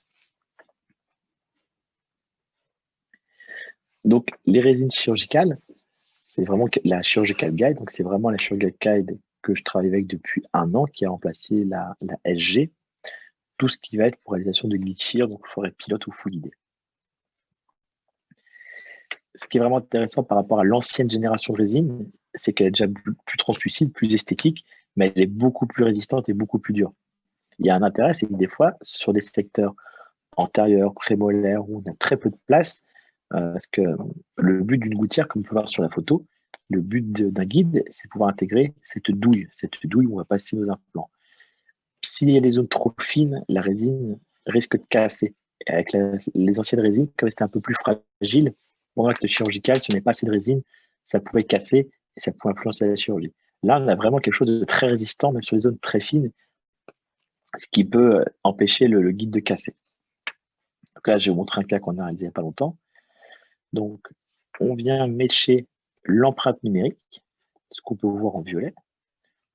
S2: Donc, les résines chirurgicales, c'est vraiment la Chirurgical Guide. Donc, c'est vraiment la Chirurgical Guide que je travaille avec depuis 1 an, qui a remplacé la SG. Tout ce qui va être pour réalisation de glitchir, donc forêt pilote ou full ID. Ce qui est vraiment intéressant par rapport à l'ancienne génération de résine, c'est qu'elle est déjà plus translucide, plus esthétique, mais elle est beaucoup plus résistante et beaucoup plus dure. Il y a un intérêt, c'est que des fois, sur des secteurs antérieurs, prémolaires, où on a très peu de place, parce que le but d'une gouttière, comme on peut voir sur la photo, le but d'un guide, c'est de pouvoir intégrer cette douille où on va passer nos implants. S'il y a des zones trop fines, la résine risque de casser. Et avec les anciennes résines, comme c'était un peu plus fragile, pendant l'acte chirurgical, si on n'est pas assez de résine, ça pourrait casser et ça pourrait influencer la chirurgie. Là, on a vraiment quelque chose de très résistant, même sur les zones très fines, ce qui peut empêcher le guide de casser. Donc là, je vais vous montrer un cas qu'on a réalisé il n'y a pas longtemps. Donc, on vient matcher l'empreinte numérique, ce qu'on peut voir en violet.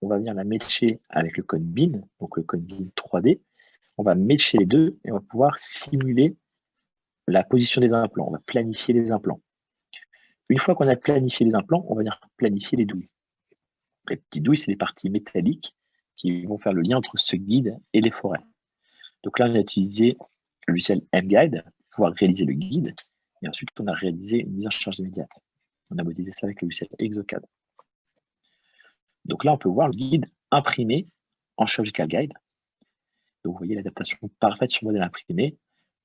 S2: On va venir la matcher avec le code BIN, donc le code BIN 3D. On va matcher les deux et on va pouvoir simuler la position des implants. On va planifier les implants. Une fois qu'on a planifié les implants, on va venir planifier les douilles. Les petites douilles, c'est les parties métalliques qui vont faire le lien entre ce guide et les forêts. Donc là, on a utilisé le logiciel mGuide pour pouvoir réaliser le guide. Et ensuite, on a réalisé une mise en charge immédiate. On a modélisé ça avec le logiciel Exocad. Donc là, on peut voir le guide imprimé en Chirurgical Guide. Donc vous voyez l'adaptation parfaite sur le modèle imprimé.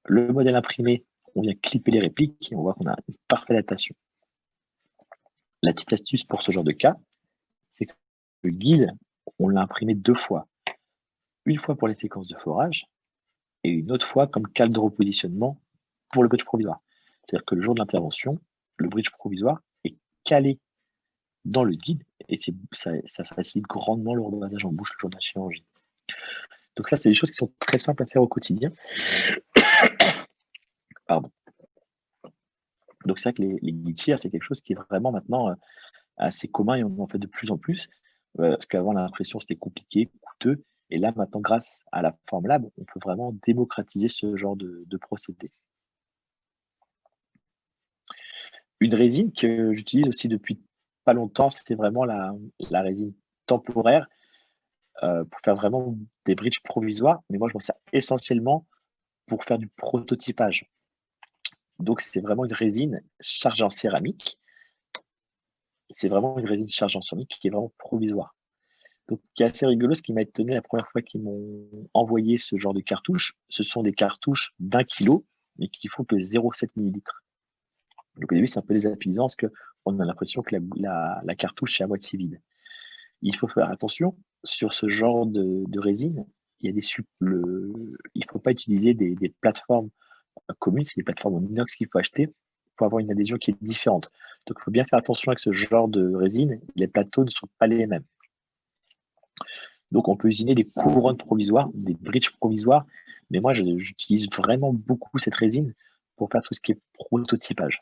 S2: Le modèle imprimé, on vient clipper les répliques et on voit qu'on a une parfaite adaptation. La petite astuce pour ce genre de cas, c'est que le guide, on l'a imprimé 2 fois. Une fois pour les séquences de forage et une autre fois comme cale de repositionnement pour le bridge provisoire. C'est-à-dire que le jour de l'intervention, le bridge provisoire est calé dans le guide et ça facilite grandement le repassage en bouche le jour de la chirurgie. Donc ça, c'est des choses qui sont très simples à faire au quotidien. Pardon. Donc c'est vrai que les glittières, c'est quelque chose qui est vraiment maintenant assez commun et on en fait de plus en plus. Parce qu'avant, l'impression, c'était compliqué, coûteux. Et là, maintenant, grâce à la Formlab, on peut vraiment démocratiser ce genre de procédé. Une résine que j'utilise aussi depuis pas longtemps, c'est vraiment la résine temporaire pour faire vraiment des bridges provisoires. Mais moi, je m'en sers essentiellement pour faire du prototypage. Donc, c'est vraiment une résine chargée en céramique. C'est vraiment une résine chargée en céramique qui est vraiment provisoire. Donc, ce qui est assez rigolo, ce qui m'a étonné la première fois qu'ils m'ont envoyé ce genre de cartouches, ce sont des cartouches d'1 kilo, mais qui font que 0,7 ml. Donc, au début, c'est un peu désapaisant parce qu'on a l'impression que la cartouche est à moitié vide. Il faut faire attention sur ce genre de résine. Il ne faut pas utiliser des plateformes communes, c'est des plateformes en inox qu'il faut acheter pour avoir une adhésion qui est différente. Donc, il faut bien faire attention avec ce genre de résine. Les plateaux ne sont pas les mêmes. Donc, on peut usiner des couronnes provisoires, des bridges provisoires, mais moi, j'utilise vraiment beaucoup cette résine pour faire tout ce qui est prototypage.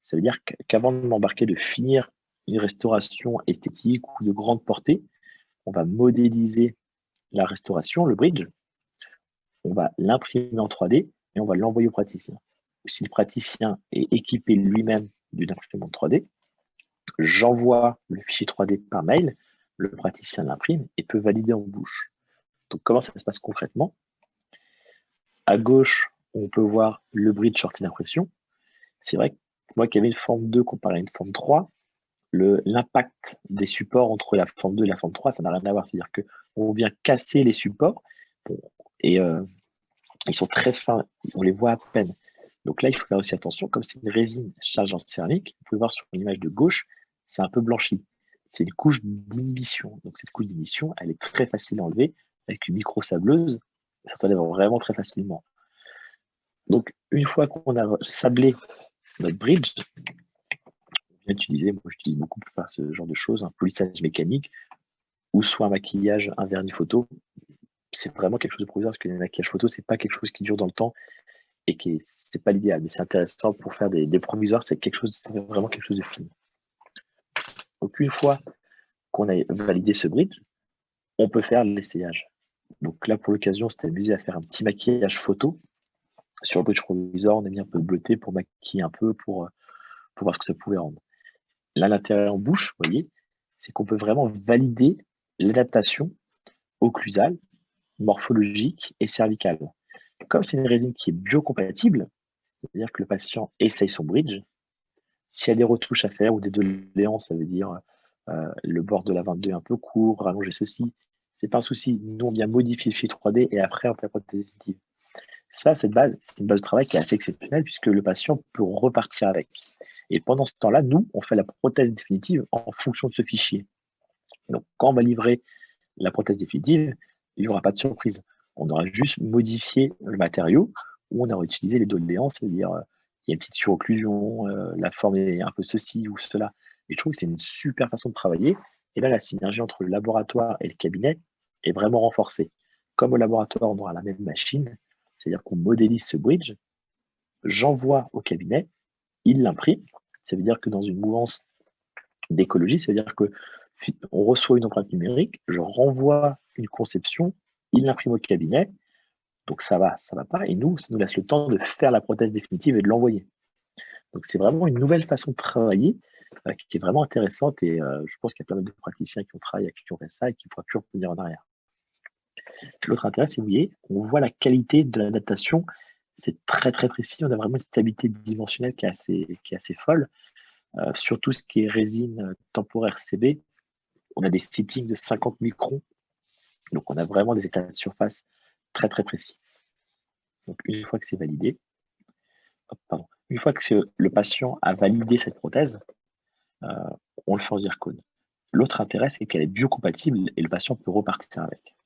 S2: Ça veut dire qu'avant de m'embarquer, de finir une restauration esthétique ou de grande portée, on va modéliser la restauration, le bridge, on va l'imprimer en 3D et on va l'envoyer au praticien. si le praticien est équipé lui-même d'une imprimante 3D, j'envoie le fichier 3D par mail, le praticien l'imprime et peut valider en bouche. Donc, comment ça se passe concrètement? À gauche, on peut voir le bridge sorti d'impression. C'est vrai que moi qui avais une forme 2 comparé à une forme 3, l'impact des supports entre la forme 2 et la forme 3, ça n'a rien à voir. C'est-à-dire qu'on vient casser les supports et ils sont très fins, on les voit à peine. Donc là, il faut faire aussi attention, comme c'est une résine chargée en céramique, vous pouvez voir sur l'image de gauche, c'est un peu blanchi. C'est une couche d'inhibition. Donc cette couche d'inhibition, elle est très facile à enlever. Avec une micro-sableuse, ça s'enlève vraiment très facilement. Donc une fois qu'on a sablé notre bridge, on vient utiliser, moi j'utilise beaucoup pour faire ce genre de choses, un polissage mécanique, ou soit un maquillage, un vernis photo. C'est vraiment quelque chose de provisoire, parce que le maquillage photo, c'est pas quelque chose qui dure dans le temps, et qui c'est pas l'idéal, mais c'est intéressant pour faire des provisoires, c'est vraiment quelque chose de fini. Donc une fois qu'on a validé ce bridge, on peut faire l'essayage. Donc là, pour l'occasion, c'était amusé à faire un petit maquillage photo sur le bridge provisoire. On a mis un peu de bleuté pour maquiller un peu, pour voir ce que ça pouvait rendre. Là, l'intérêt en bouche, vous voyez, c'est qu'on peut vraiment valider l'adaptation occlusale, morphologique et cervicale. Comme c'est une résine qui est biocompatible, c'est-à-dire que le patient essaye son bridge, s'il y a des retouches à faire ou des doléances, ça veut dire le bord de la 22 est un peu court, rallonger ceci, c'est pas un souci. Nous, on vient modifier le fichier 3D et après, on fait la prothèse définitive. Ça, c'est une base de travail qui est assez exceptionnelle puisque le patient peut repartir avec. Et pendant ce temps-là, nous, on fait la prothèse définitive en fonction de ce fichier. Donc, quand on va livrer la prothèse définitive, il n'y aura pas de surprise. On aura juste modifié le matériau ou on aura utilisé les doléances, c'est-à-dire il y a une petite surocclusion, la forme est un peu ceci ou cela. Et je trouve que c'est une super façon de travailler. Et là, la synergie entre le laboratoire et le cabinet est vraiment renforcée. Comme au laboratoire, on aura la même machine, c'est-à-dire qu'on modélise ce bridge, j'envoie au cabinet, il l'imprime. Ça veut dire que dans une mouvance d'écologie, ça veut dire que on reçoit une empreinte numérique, je renvoie une conception, il l'imprime au cabinet, donc ça va pas, et nous, ça nous laisse le temps de faire la prothèse définitive et de l'envoyer. Donc c'est vraiment une nouvelle façon de travailler qui est vraiment intéressante, et je pense qu'il y a plein de praticiens qui ont travaillé, qui ont fait ça et qui ne pourraient plus revenir en arrière. L'autre intérêt, c'est, vous voyez, on voit la qualité de l'adaptation, c'est très très précis, on a vraiment une stabilité dimensionnelle qui est assez folle. Sur tout ce qui est résine temporaire CB, on a des settings de 50 microns, donc on a vraiment des états de surface très très précis. Donc une fois que c'est validé, une fois que le patient a validé cette prothèse, on le fait en zircone. L'autre intérêt, c'est qu'elle est biocompatible et le patient peut repartir avec.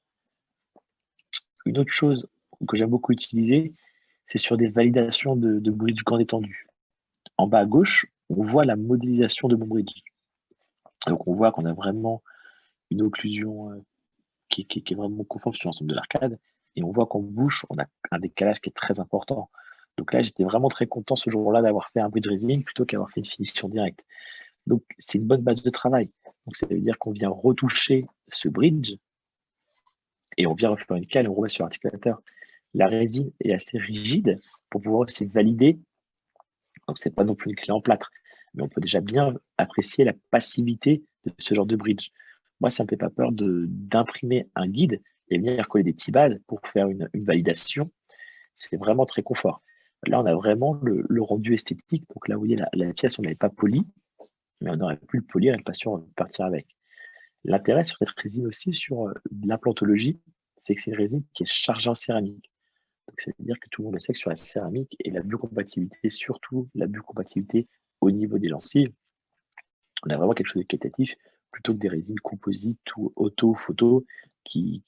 S2: Une autre chose que j'aime beaucoup utiliser, c'est sur des validations de bridge grande étendue. En bas à gauche, on voit la modélisation de mon bridge. Donc on voit qu'on a vraiment une occlusion qui est vraiment conforme sur l'ensemble de l'arcade. Et on voit qu'en bouche, on a un décalage qui est très important. Donc là, j'étais vraiment très content ce jour-là d'avoir fait un bridge résine plutôt qu'avoir fait une finition directe. Donc c'est une bonne base de travail. Donc ça veut dire qu'on vient retoucher ce bridge et on vient refaire une cale et on remet sur l'articulateur. La résine est assez rigide pour pouvoir aussi valider. Donc c'est pas non plus une clé en plâtre, mais on peut déjà bien apprécier la passivité de ce genre de bridge. Moi, ça ne me fait pas peur d'imprimer un guide et venir coller des petits bases pour faire une validation. C'est vraiment très confort. Là, on a vraiment le rendu esthétique. Donc là, vous voyez, la pièce, on ne l'avait pas polie, mais on aurait pu le polir et le patient partir avec. L'intérêt sur cette résine aussi, sur l'implantologie, c'est que c'est une résine qui est chargée en céramique. Donc, ça veut dire que tout le monde le sait que sur la céramique et la biocompatibilité, surtout la biocompatibilité au niveau des gencives, on a vraiment quelque chose de qualitatif plutôt que des résines composites ou auto, photo qui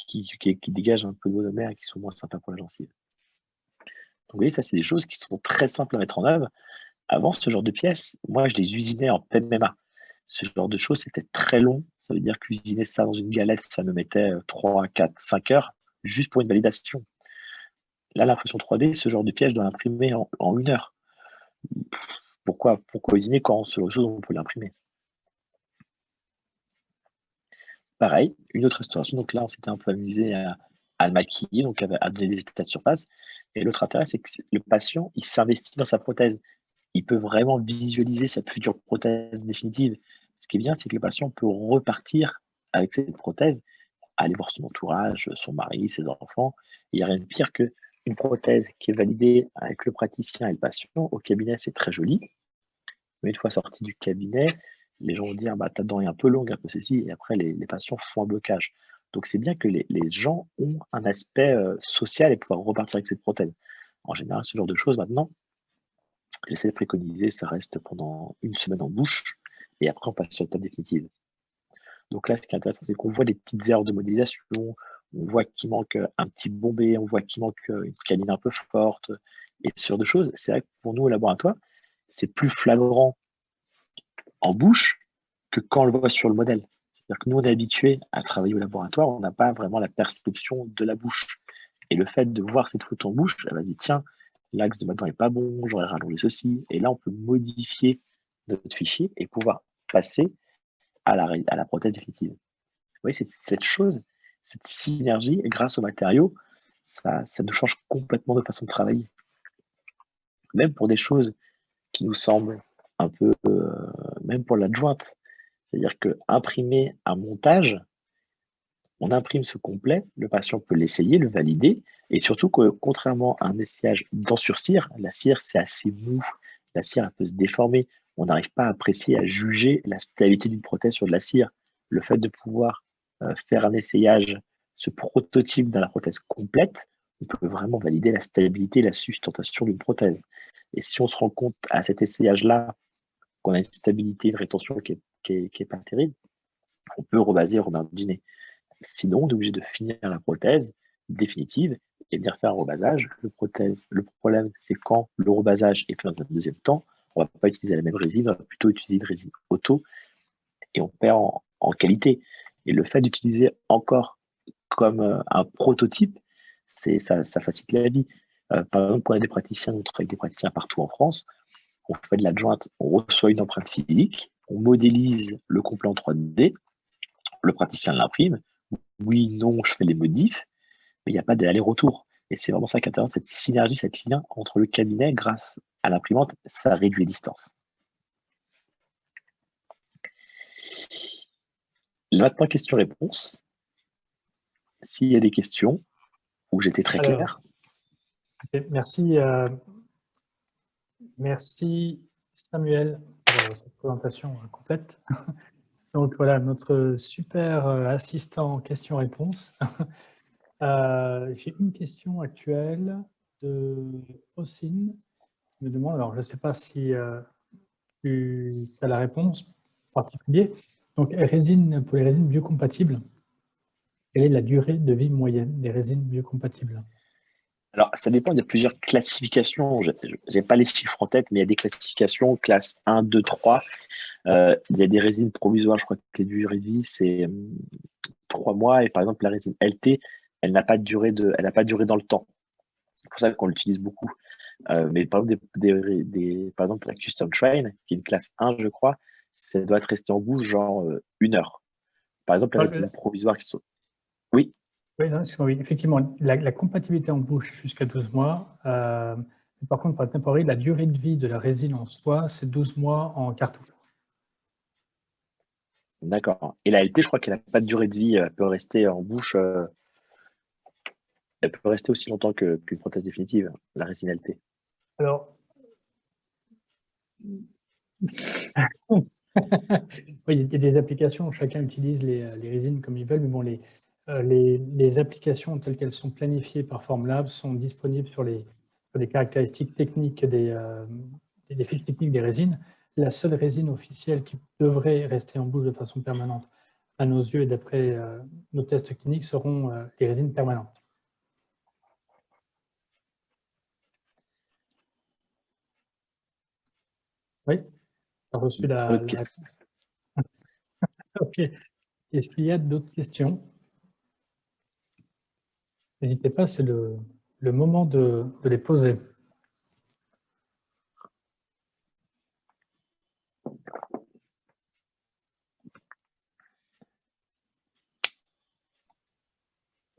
S2: dégagent un peu de monomère et qui sont moins sympas pour la gencive. Donc, vous voyez, ça, c'est des choses qui sont très simples à mettre en œuvre. Avant, ce genre de pièces, moi, je les usinais en PMMA. Ce genre de choses, c'était très long. Ça veut dire qu'usiner ça dans une galette, ça me mettait 3, 4, 5 heures juste pour une validation. Là, l'impression 3D, ce genre de pièce, je dois l'imprimer en 1 heure. Pourquoi usiner quand sur autre chose, on peut l'imprimer? Pareil, une autre restauration. Donc là, on s'était un peu amusé à le maquiller, donc à donner des états de surface. Et l'autre intérêt, c'est que le patient, il s'investit dans sa prothèse. Il peut vraiment visualiser sa future prothèse définitive. Ce qui est bien, c'est que le patient peut repartir avec cette prothèse, aller voir son entourage, son mari, ses enfants. Il n'y a rien de pire qu'une prothèse qui est validée avec le praticien et le patient. Au cabinet, c'est très joli. Mais une fois sorti du cabinet, les gens vont dire bah, ta dent est un peu longue, un peu ceci, et après les patients font un blocage. Donc c'est bien que les gens ont un aspect social et pouvoir repartir avec cette prothèse. En général, ce genre de choses maintenant, j'essaie de préconiser, ça reste pendant une semaine en bouche, et après on passe sur l'étape définitive. Donc là, ce qui est intéressant, c'est qu'on voit des petites erreurs de modélisation, on voit qu'il manque un petit bombé, on voit qu'il manque une canine un peu forte, et ce genre de choses. C'est vrai que pour nous au laboratoire, c'est plus flagrant en bouche que quand on le voit sur le modèle. C'est-à-dire que nous, on est habitué à travailler au laboratoire, on n'a pas vraiment la perception de la bouche. Et le fait de voir cette photo en bouche, elle va dire tiens, l'axe de ma dent n'est pas bon, j'aurais rallongé ceci. Et là, on peut modifier notre fichier et pouvoir passer à la prothèse définitive. Vous voyez, cette chose, cette synergie, grâce aux matériaux, ça nous change complètement de façon de travailler. Même pour des choses qui nous semblent un peu, même pour l'adjointe, c'est-à-dire qu'imprimer un montage, on imprime ce complet, le patient peut l'essayer, le valider, et surtout que contrairement à un essayage dent sur cire, la cire c'est assez mou, la cire elle peut se déformer, on n'arrive pas à apprécier, à juger la stabilité d'une prothèse sur de la cire. Le fait de pouvoir faire un essayage, ce prototype dans la prothèse complète, on peut vraiment valider la stabilité et la sustentation d'une prothèse. Et si on se rend compte à cet essayage-là qu'on a une stabilité, une rétention qui est pas terrible, on peut rebaser, remardiner. Sinon, on est obligé de finir la prothèse définitive et venir faire un rebasage. Le problème, c'est quand le rebasage est fait dans un deuxième temps, on ne va pas utiliser la même résine, on va plutôt utiliser une résine auto et on perd en qualité. Et le fait d'utiliser encore comme un prototype, ça facilite la vie. Par exemple, quand on a des praticiens, on travaille avec des praticiens partout en France, on fait de l'adjointe, on reçoit une empreinte physique, on modélise le complet en 3D, le praticien l'imprime, oui, non, je fais les modifs, mais il n'y a pas d'aller-retour. Et c'est vraiment ça qui est intéressant, cette synergie, cette lien entre le cabinet grâce à l'imprimante, ça réduit les distances. Maintenant, question-réponse. S'il y a des questions, où j'étais très clair.
S1: Okay, merci Samuel pour cette présentation complète. Donc voilà, notre super assistant questions-réponses. J'ai une question actuelle de Ossine qui me demande, alors je ne sais pas si tu as la réponse en particulier. Donc, pour les résines biocompatibles, quelle est la durée de vie moyenne des résines biocompatibles?
S2: Alors, ça dépend, il y a plusieurs classifications. Je n'ai pas les chiffres en tête, mais il y a des classifications, classe 1, 2, 3. Il y a des résines provisoires, je crois que les durées de vie, c'est 3 mois. Et par exemple, la résine LT, elle n'a pas de durée dans le temps. C'est pour ça qu'on l'utilise beaucoup. Mais par exemple, par exemple, la Custom Train, qui est une classe 1, je crois, ça doit être resté en bouche genre 1 heure. Par exemple, les résines provisoires qui sont. Oui.
S1: Oui, non, oui, effectivement, la compatibilité en bouche jusqu'à 12 mois. Par contre, pour la temporelle, la durée de vie de la résine en soi, c'est 12 mois en cartouche.
S2: D'accord. Et la LT, je crois qu'elle n'a pas de durée de vie. Elle peut rester en bouche. Elle peut rester aussi longtemps qu'une prothèse définitive, la résine LT.
S1: Alors, oui, il y a des applications, chacun utilise les résines comme ils veulent, mais bon, les applications telles qu'elles sont planifiées par Formlab sont disponibles sur les caractéristiques techniques des fiches techniques des résines. La seule résine officielle qui devrait rester en bouche de façon permanente, à nos yeux et d'après nos tests cliniques, seront les résines permanentes. Oui, tu as reçu la réponse. OK. Est-ce qu'il y a d'autres questions? N'hésitez pas, c'est le moment de les poser.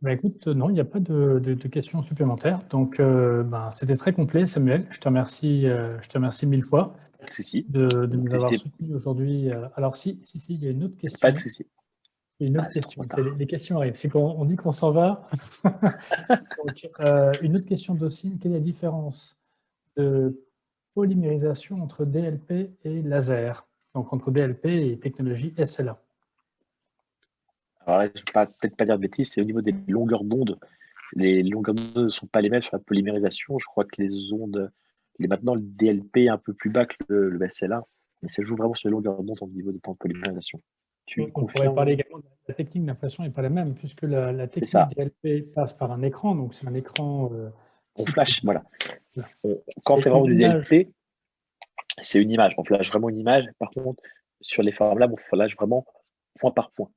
S1: Écoute, non, il n'y a pas de questions supplémentaires. Donc, c'était très complet, Samuel. Je te remercie 1000 fois
S2: Pas de souci.
S1: de
S2: Donc,
S1: nous avoir soutenus aujourd'hui. Alors, si, il y a une autre
S2: pas de
S1: question.
S2: souci.
S1: Il y a une autre
S2: Ah, c'est trop
S1: question.
S2: tard.
S1: Les questions arrivent. C'est qu'on dit qu'on s'en va. Donc, une autre question d'Ossine. Quelle est la différence de polymérisation entre DLP et laser? Donc, entre DLP et technologie SLA.
S2: Alors là, je ne vais peut-être pas dire de bêtises, c'est au niveau des longueurs d'onde. Les longueurs d'onde ne sont pas les mêmes sur la polymérisation. Je crois que les ondes, maintenant, le DLP est un peu plus bas que le SLA, mais ça joue vraiment sur les longueurs d'onde au niveau de temps de polymérisation. Tu
S1: On pourrait parler
S2: confirmes?
S1: également de la technique d'impression n'est pas la même, puisque la
S2: C'est
S1: technique
S2: ça,
S1: DLP passe par un écran, donc c'est un écran
S2: on
S1: type.
S2: flash, voilà.
S1: Voilà.
S2: Quand on
S1: C'est
S2: fait vraiment
S1: une
S2: du
S1: image.
S2: DLP, c'est une image. On flash vraiment une image. Par contre, sur les formes là, on flash vraiment point par point.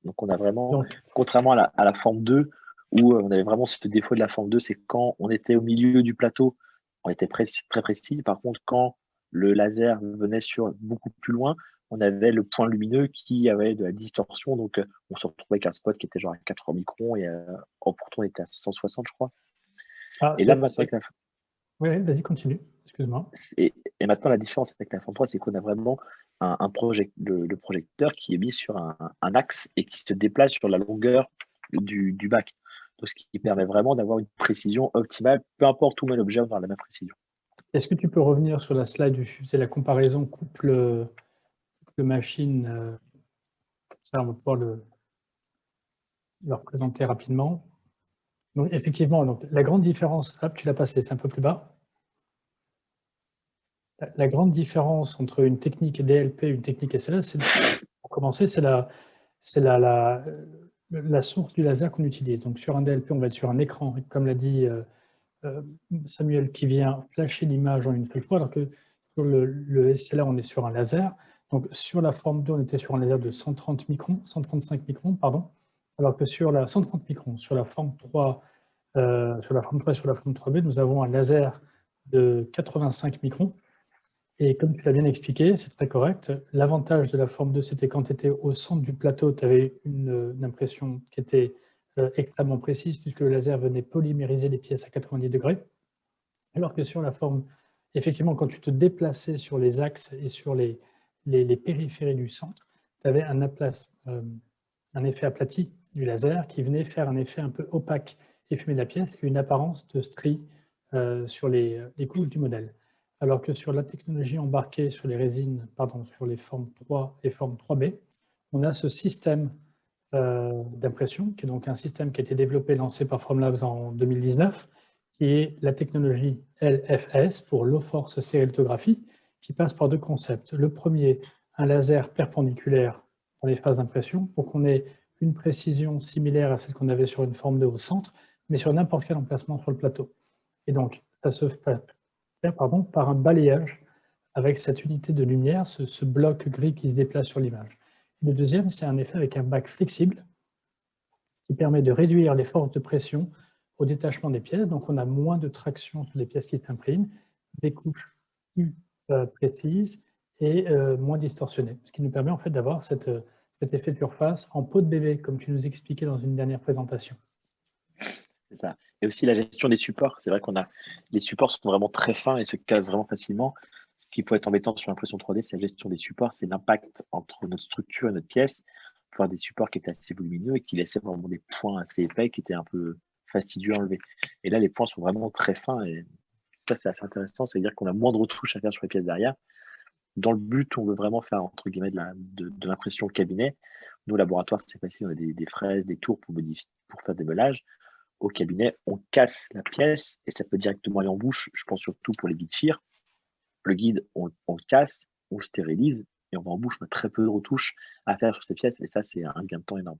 S2: Donc, on a vraiment,
S1: Donc,
S2: contrairement à la forme 2, où on avait vraiment ce défaut de la forme 2, c'est quand on était au milieu du plateau, on était très précis. Par contre, quand le laser venait sur beaucoup plus loin, on avait le point lumineux qui avait de la distorsion. Donc, on se retrouvait avec un spot qui était genre à 80 microns et pourtant on était à 160, je crois. Et là, maintenant, avec la
S1: Oui, vas-y, continue. Excuse-moi.
S2: Et maintenant, la différence avec la forme 3, c'est qu'on a vraiment le projecteur qui est mis sur un axe et qui se déplace sur la longueur du bac. Donc, ce qui permet vraiment d'avoir une précision optimale, peu importe où met l'objet, on aura la même précision.
S1: Est-ce que tu peux revenir sur la slide où je faisais la comparaison couple machine? Ça, on va pouvoir le représenter rapidement. Donc, effectivement, donc, la grande différence, hop, tu l'as passé, c'est un peu plus bas. La grande différence entre une technique DLP et une technique SLA, pour commencer, c'est la source du laser qu'on utilise. Donc, sur un DLP, on va être sur un écran, comme l'a dit Samuel, qui vient flasher l'image en une seule fois, alors que sur le SLA, on est sur un laser. Donc, sur la forme 2, on était sur un laser de 130 microns, 135 microns, pardon, alors que sur la 130 microns, sur la forme 3, sur la forme 3 et sur la forme 3B, nous avons un laser de 85 microns. Et comme tu l'as bien expliqué, c'est très correct. L'avantage de la forme 2, c'était quand tu étais au centre du plateau, tu avais une impression qui était extrêmement précise, puisque le laser venait polymériser les pièces à 90 degrés. Alors que sur la forme, effectivement, quand tu te déplaçais sur les axes et sur les périphéries du centre, tu avais un effet aplati du laser qui venait faire un effet un peu opaque et fumer la pièce, une apparence de strie sur les couches du modèle. Alors que sur la technologie embarquée sur les résines, pardon, sur les formes 3 et forme 3B, on a ce système d'impression, qui est donc un système qui a été développé et lancé par Formlabs en 2019, qui est la technologie LFS pour Low Force Stéréolithographie, qui passe par deux concepts. Le premier, un laser perpendiculaire dans les phases d'impression, pour qu'on ait une précision similaire à celle qu'on avait sur une forme 2 au centre, mais sur n'importe quel emplacement sur le plateau. Et donc, ça se fait par un balayage avec cette unité de lumière, ce bloc gris qui se déplace sur l'image. Le deuxième, c'est un effet avec un bac flexible qui permet de réduire les forces de pression au détachement des pièces. Donc, on a moins de traction sur les pièces qui s'impriment, des couches plus précises et moins distorsionnées. Ce qui nous permet en fait d'avoir cet effet de surface en peau de bébé, comme tu nous expliquais dans une dernière présentation.
S2: C'est ça. Et aussi la gestion des supports. C'est vrai les supports sont vraiment très fins et se cassent vraiment facilement. Ce qui peut être embêtant sur l'impression 3D, c'est la gestion des supports, c'est l'impact entre notre structure et notre pièce. Pour avoir des supports qui étaient assez volumineux et qui laissaient vraiment des points assez épais qui étaient un peu fastidieux à enlever. Et là, les points sont vraiment très fins et ça, c'est assez intéressant. C'est-à-dire qu'on a moins de retouches à faire sur les pièces derrière. Dans le but, on veut vraiment faire, entre guillemets, de l'impression au cabinet. Nous, au laboratoire, c'est facile, on a des fraises, des tours pour faire des meulages. Au cabinet, on casse la pièce et ça peut directement aller en bouche. Je pense surtout pour les guides FIR. Le guide, on le casse, on le stérilise et on va en bouche. On a très peu de retouches à faire sur ces pièces et ça, c'est un gain de temps énorme.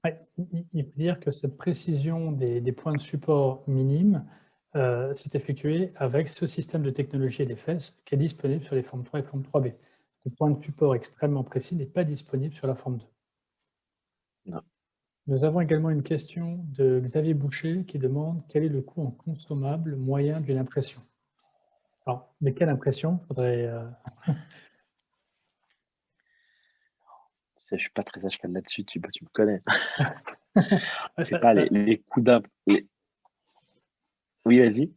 S1: Ouais, il faut dire que cette précision des points de support minimes s'est effectuée avec ce système de technologie LFS qui est disponible sur les formes 3 et forme 3B. Le point de support extrêmement précis n'est pas disponible sur la forme 2.
S2: Non.
S1: Nous avons également une question de Xavier Boucher qui demande quel est le coût en consommable moyen d'une impression. Alors, mais quelle impression? Faudrait,
S2: Je ne suis pas très à cheval là-dessus, tu me connais.
S1: Ouais,
S2: C'est pas les coûts d'impôt. Oui, vas-y.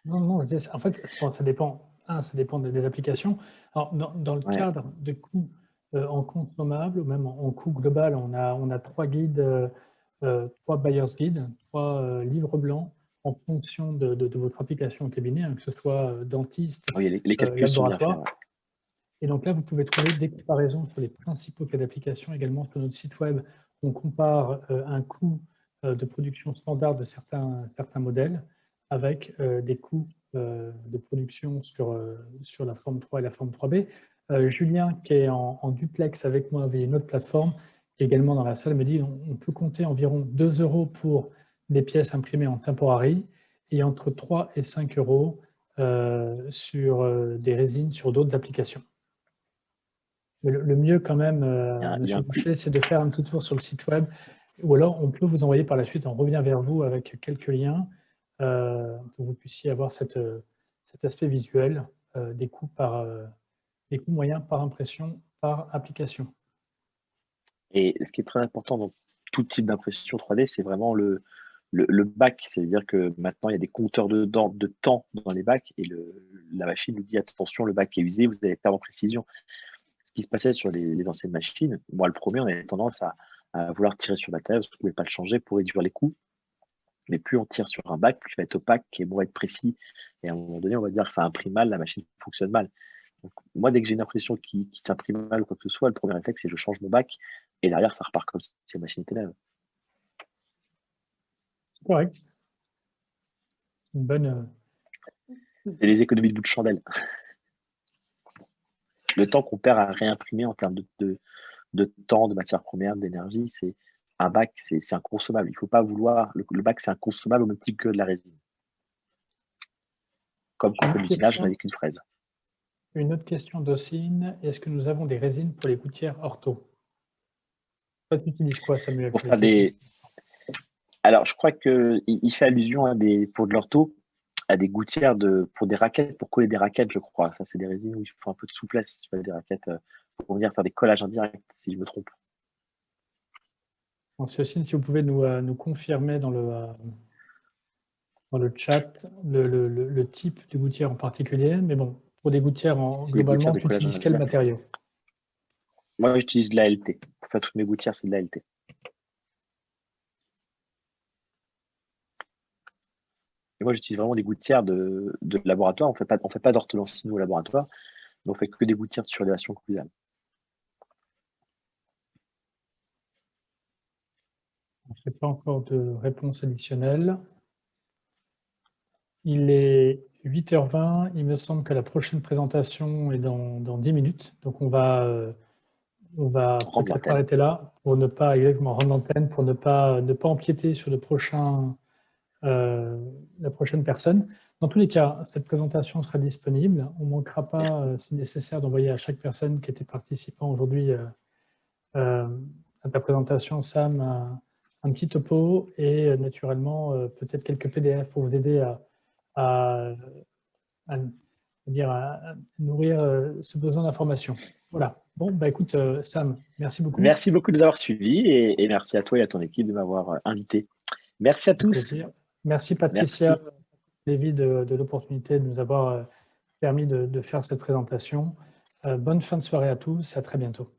S1: non, non, en fait, bon, ça dépend. Ça dépend des applications. Alors, dans le
S2: Ouais.
S1: cadre de coûts en consommable, ou même en coût global, on a trois guides, trois buyers guides, trois livres blancs en fonction de votre application au cabinet, hein, que ce soit dentiste,
S2: Oui, les calculs sont bien faits.
S1: laboratoire.
S2: Ouais.
S1: Et donc là, vous pouvez trouver des comparaisons sur les principaux cas d'application. Également, sur notre site web, on compare un coût de production standard de certains modèles avec des coûts de production sur la forme 3 et la forme 3B. Julien, qui est en duplex avec moi via une autre plateforme, qui est également dans la salle, me dit on peut compter environ 2 € pour des pièces imprimées en temporary et entre 3 et 5 € sur des résines sur d'autres applications. Mais le mieux quand même,
S2: Il y a
S1: Monsieur
S2: un coût.
S1: Boucher, c'est de faire un petit tour sur le site web, ou alors on peut vous envoyer par la suite, on revient vers vous avec quelques liens pour que vous puissiez avoir cet aspect visuel des coûts des coûts moyens par impression, par application.
S2: Et ce qui est très important dans tout type d'impression 3D, c'est vraiment le bac. C'est-à-dire que maintenant, il y a des compteurs de temps dans les bacs et la machine nous dit attention, le bac est usé, vous allez perdre en précision. Ce qui se passait sur les anciennes machines, moi le premier, on avait tendance à vouloir tirer sur le matériel parce qu'on ne pouvait pas le changer pour réduire les coûts. Mais plus on tire sur un bac, plus il va être opaque et moins être précis. Et à un moment donné, on va dire que ça imprime mal, la machine fonctionne mal. Donc, moi, dès que j'ai une impression qui s'imprime mal ou quoi que ce soit, le premier réflexe, c'est que je change mon bac et derrière, ça repart comme si la machine était neuve.
S1: C'est correct. Une bonne.
S2: C'est les économies de bout de chandelle. Le temps qu'on perd à réimprimer en termes de temps, de matière première, d'énergie, c'est un bac, c'est inconsommable. Il ne faut pas vouloir. Le bac, c'est inconsommable au même titre que de la résine. Comme
S1: Une
S2: qu'on fait
S1: autre
S2: l'usinage
S1: question,
S2: avec une fraise.
S1: d'Ossine. Est-ce que nous avons des résines pour les gouttières ortho? Toi, tu utilises quoi, Samuel,
S2: Pour
S1: pour les
S2: faire
S1: gouttières?
S2: Alors, je crois qu'il fait allusion pour de l'ortho, à des gouttières pour des raquettes, pour coller des raquettes, je crois. Ça, c'est des résines où il faut un peu de souplesse. Tu fais des raquettes pour venir faire des collages indirects, si je me trompe.
S1: Merci Ossine, si vous pouvez nous confirmer dans le chat le type de gouttière en particulier. Mais bon, pour des gouttières,
S2: C'est des gouttières
S1: globalement,
S2: de
S1: tu
S2: collage
S1: utilises quel
S2: indirect.
S1: matériau?
S2: Moi, j'utilise de l'ALT. Pour faire toutes mes gouttières, c'est de l'ALT. Et moi, j'utilise vraiment des gouttières de laboratoire. On fait pas d'orthodontie au laboratoire, mais on fait que des gouttières de surélévation occlusale.
S1: Je n'ai pas encore de réponse additionnelle. Il est 8h20. Il me semble que la prochaine présentation est dans 10 minutes. Donc, on va
S2: Rendre
S1: peut-être
S2: l'antenne.
S1: arrêter là pour ne pas exactement rendre l'antenne, pour ne pas empiéter sur la prochaine personne. Dans tous les cas, cette présentation sera disponible. On ne manquera pas, si nécessaire, d'envoyer à chaque personne qui était participant aujourd'hui à ta présentation, Sam, un petit topo et naturellement peut-être quelques PDF pour vous aider à, à, à nourrir ce besoin d'information. Voilà. Bon, bah écoute, Sam, merci beaucoup.
S2: Merci beaucoup de nous avoir suivis et merci à toi et à ton équipe de m'avoir invité. Merci à
S1: Avec
S2: tous.
S1: plaisir. Merci Patricia,
S2: Merci.
S1: Lévy, de l'opportunité de nous avoir permis de faire cette présentation. Bonne fin de soirée à tous et à très bientôt.